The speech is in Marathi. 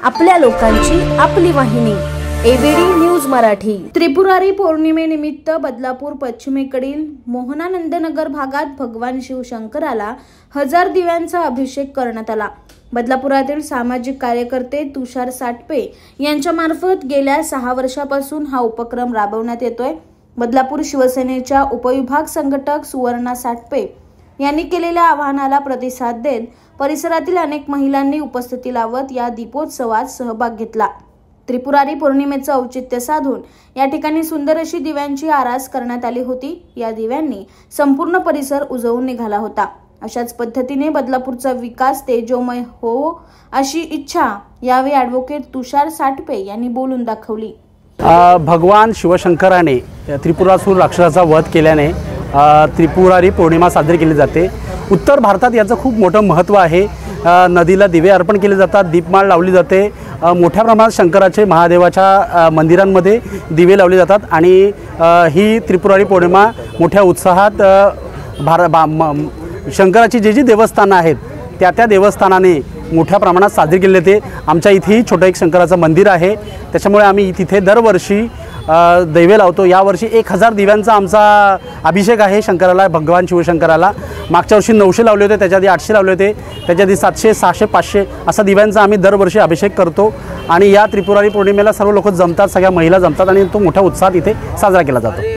आपल्या लोकांची आपली वाहिनी एबीडी न्यूज मराठी। त्रिपुरारी पौर्णिमेनिमित्त बदलापूर पश्चिमेकडील मोहनानंदनगर भागात भगवान शिवशंकराला 1000 दिव्यांचा अभिषेक करण्यात आला। बदलापुरातील सामाजिक कार्यकर्ते तुषार साटपे यांच्या मार्फत गेल्या 6 वर्षापासून हा उपक्रम राबवण्यात येतोय। बदलापूर शिवसेनेच्या उपविभाग संघटक सुवर्णा साटपे यांनी केलेल्या आवाहनाला प्रतिसाद देत परिसरातील अनेक महिलांनी उपस्थिती लावत या दीपोत्सवात सहभाग घेतला। त्रिपुरारी पौर्णिमेचं औचित्य साधून या ठिकाणी सुंदर अशी दिव्यांची आरास करण्यात आली होती। या दिव्यांनी संपूर्ण परिसर उजळून निघाला होता। अशाच पद्धतीने बदलापूरचा विकास तेजोमय हो अशी इच्छा यावेळी ॲडव्होकेट तुषार साटपे यांनी बोलून दाखवली। भगवान शिवशंकराने त्रिपुरासूर राक्षसाचा वध केल्याने त्रिपुरारी पौर्णिमा साजरी केली जाते। उत्तर भारतात याचं खूप मोठं महत्त्व आहे। नदीला दिवे अर्पण केले जातात, दीपमाळ लावली जाते, मोठ्या प्रमाणात शंकराचे महादेवाच्या मंदिरांमध्ये दिवे लावले जातात आणि ही त्रिपुरारी पौर्णिमा मोठ्या उत्साहात शंकराची जी देवस्थानं आहेत त्या देवस्थानाने मोठ्या प्रमाणात साजरी केली जाते। आमच्या इथेही छोटं एक शंकराचं मंदिर आहे, त्याच्यामुळे आम्ही तिथे दरवर्षी दिवे लावतो। यावर्षी 1000 दिव्यांचा आमचा अभिषेक आहे शंकराला, भगवान शिवशंकराला। मागच्या वर्षी 900 लावले होते, त्याच्या आधी 800 लावले होते, त्याच्या आधी 700, 600, 500 असा दिव्यांचा आम्ही दरवर्षी अभिषेक करतो। आणि या त्रिपुरारी पौर्णिमेला सर्व लोक जमतात, सगळ्या महिला जमतात आणि तो मोठ्या उत्साहात इथे साजरा केला जातो।